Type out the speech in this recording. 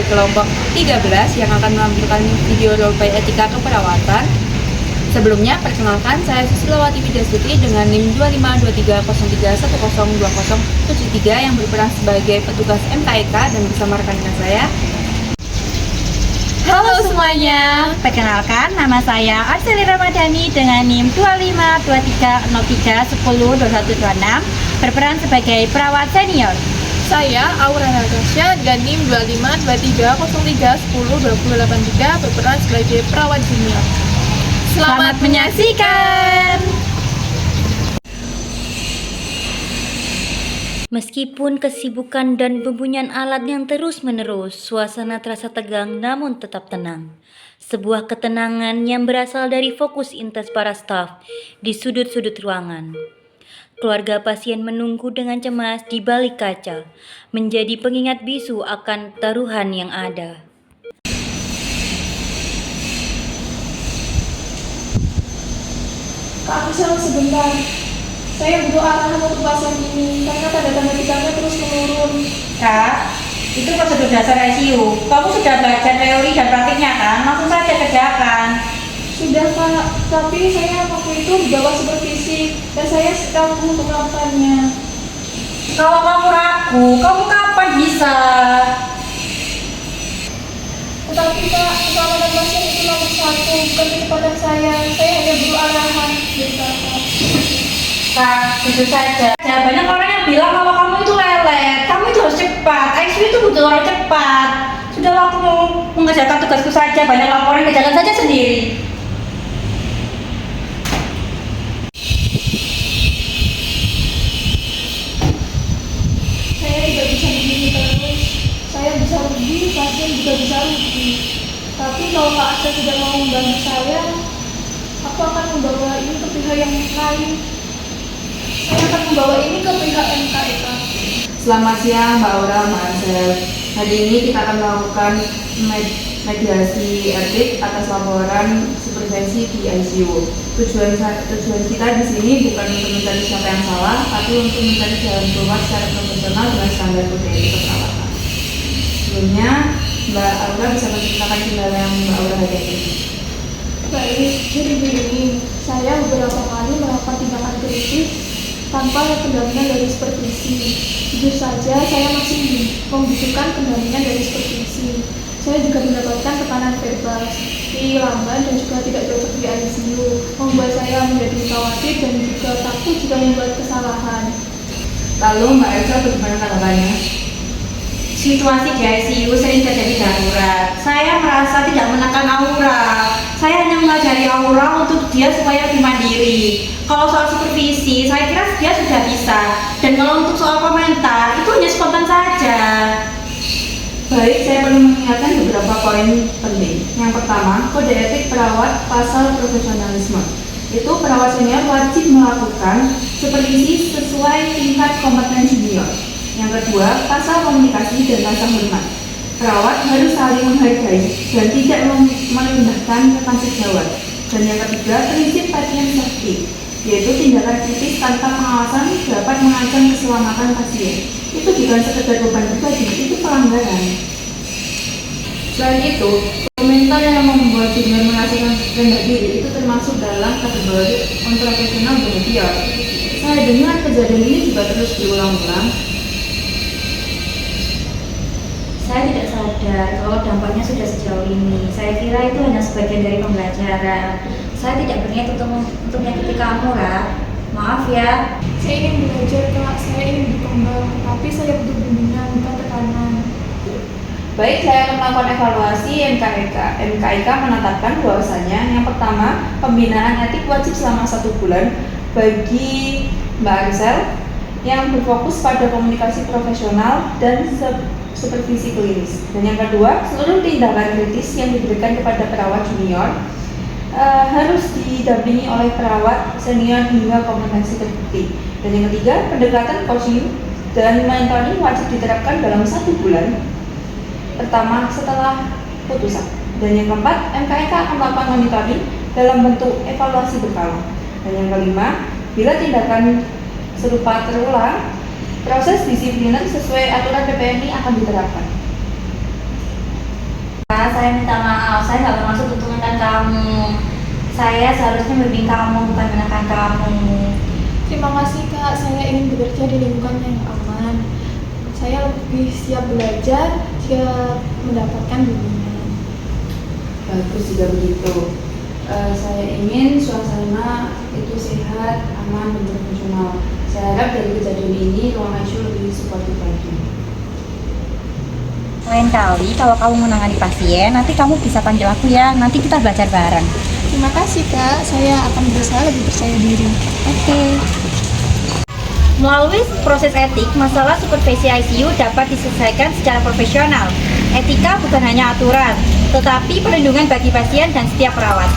kelompok 13 yang akan menampilkan video roleplay etika keperawatan. Sebelumnya, perkenalkan saya Susilawati Widyasuti dengan NIM 252303102073 yang berperan sebagai petugas MKEK dan bersama rekan-rekan saya. Halo semuanya, perkenalkan nama saya Arseli Ramadhani dengan NIM 252303102126 berperan sebagai perawat senior. Saya Aura Natasha dengan NIM 252303102083 berperan sebagai perawat junior. Selamat menyaksikan. Meskipun kesibukan dan bunyian alat yang terus-menerus, suasana terasa tegang namun tetap tenang. Sebuah ketenangan yang berasal dari fokus intens para staf di sudut-sudut ruangan. Keluarga pasien menunggu dengan cemas di balik kaca, menjadi pengingat bisu akan taruhan yang ada. Kak Michelle, sebentar. Saya butuh arahan untuk pasien ini karena tanda-tanda gejalanya terus menurun. Kak, itu prosedur dasar ICU. Kamu sudah belajar teori dan praktiknya kan? Langsung saja kerjakan. Sudah Kak, tapi saya waktu itu di bawah supervisi dan saya ragu untuk melakukannya. Kalau kamu ragu, kamu kapan bisa? Tetapi Kak, keselamatan pasien itu nomor satu, bukan kecepatan saya. Saya hanya butuh arahan dari Kakak. Kak, jujur saja. Banyak orang yang bilang kalau kamu itu lelet, kamu itu harus cepat. ICU itu butuh orang cepat. Sudahlah, aku mau mengerjakan tugasku saja. Banyak laporan, kerjakan saja sendiri. Saya tidak bisa begini terus. Saya bisa rugi, pasien juga bisa rugi. Tapi kalau Kak Asya tidak mau membantu saya, aku akan membawa ini ke pihak yang lain. Saya akan membawa ini ke pihak MKEK. Selamat siang Mbak Aura, Mbak Ansel. Hari ini kita akan melakukan mediasi etik atas laporan supervisi di ICU. Tujuan kita di sini bukan untuk mencari siapa yang salah, tapi untuk mencari jalan keluar secara profesional dengan standar kode etik keperawatan. Sebelumnya, Mbak Aura bisa menceritakan kendala yang Mbak Aura hadapi. Baik, jadi begini, saya beberapa kali melakukan tindakan kritis tanpa pendampingan dari supervisi. Jujur saja, saya masih membutuhkan pendampingan dari supervisi. Saya juga mendapatkan tekanan verbal, lamban dan juga tidak cocok di ICU, membuat saya menjadi khawatir dan juga takut jika membuat kesalahan. Lalu Mbak Elsa bagaimana tanggapannya? Situasi di ICU sering terjadi darurat. Saya merasa tidak menekan Aura. Saya hanya mengajari Aura untuk dia supaya lebih mandiri. Kalau soal supervisi, saya kira dia sudah bisa. Dan kalau untuk soal komentar, itu hanya spontan saja. Baik, saya perlu mengingatkan beberapa poin penting. Yang pertama, kode etik perawat pasal profesionalisme. Itu perawat senior wajib melakukan supervisi sesuai tingkat kompeten junior. Yang kedua, pasal komunikasi dan rasa hormat. Perawat harus saling menghargai dan tidak merendahkan rekan sejawat. Dan yang ketiga, prinsip patient safety, yaitu tindakan kritis tanpa pengawasan dapat mengancam keselamatan pasien. Itu bukan sekedar beban pribadi, itu pelanggaran. Selain itu, komentar yang membuat junior merasakan rendah diri itu termasuk dalam kategori unprofesional behavior. Saya dengar kejadian ini juga terus diulang-ulang. Saya tidak sadar kalau dampaknya sudah sejauh ini. Saya kira itu hanya sebagian dari pembelajaran. Saya tidak berniat untuk menyakiti kamu, Ra. Maaf ya. Saya ingin belajar Kak, saya ingin berkembang, tapi saya butuh bimbingan, bukan tekanan. Baik, saya akan melakukan evaluasi MKEK. MKEK menetapkan bahwasanya yang pertama, pembinaan etik wajib selama 1 bulan bagi Mbak Arsel yang berfokus pada komunikasi profesional dan supervisi klinis. Dan yang kedua, seluruh tindakan kritis yang diberikan kepada perawat junior harus didampingi oleh perawat senior hingga kompetensi terbukti. Dan yang ketiga, pendekatan coaching dan mentoring wajib diterapkan dalam 1 bulan pertama setelah putusan. Dan yang keempat, MKEK akan melakukan monitoring dalam bentuk evaluasi berkala. Dan yang kelima, bila tindakan serupa terulang, proses disipliner sesuai aturan PPNI akan diterapkan. Kak, saya minta maaf, saya nggak bermaksud untuk menekan kamu. Saya seharusnya membimbing kamu, bukan menekan kamu. Terima kasih Kak, saya ingin bekerja di lingkungan yang aman. Saya lebih siap belajar jika mendapatkan bimbingan. Bagus juga begitu. Saya ingin suasana itu sehat, aman, dan profesional. Saya harap dari kejadian ini ruang ICU lebih suportif lagi. Lain kali kalau kamu menangani pasien, nanti kamu bisa panggil aku ya. Nanti kita belajar bareng. Terima kasih Kak, saya akan berusaha lebih percaya diri. Oke. Melalui proses etik, masalah supervisi ICU dapat diselesaikan secara profesional. Etika bukan hanya aturan, tetapi perlindungan bagi pasien dan setiap perawat.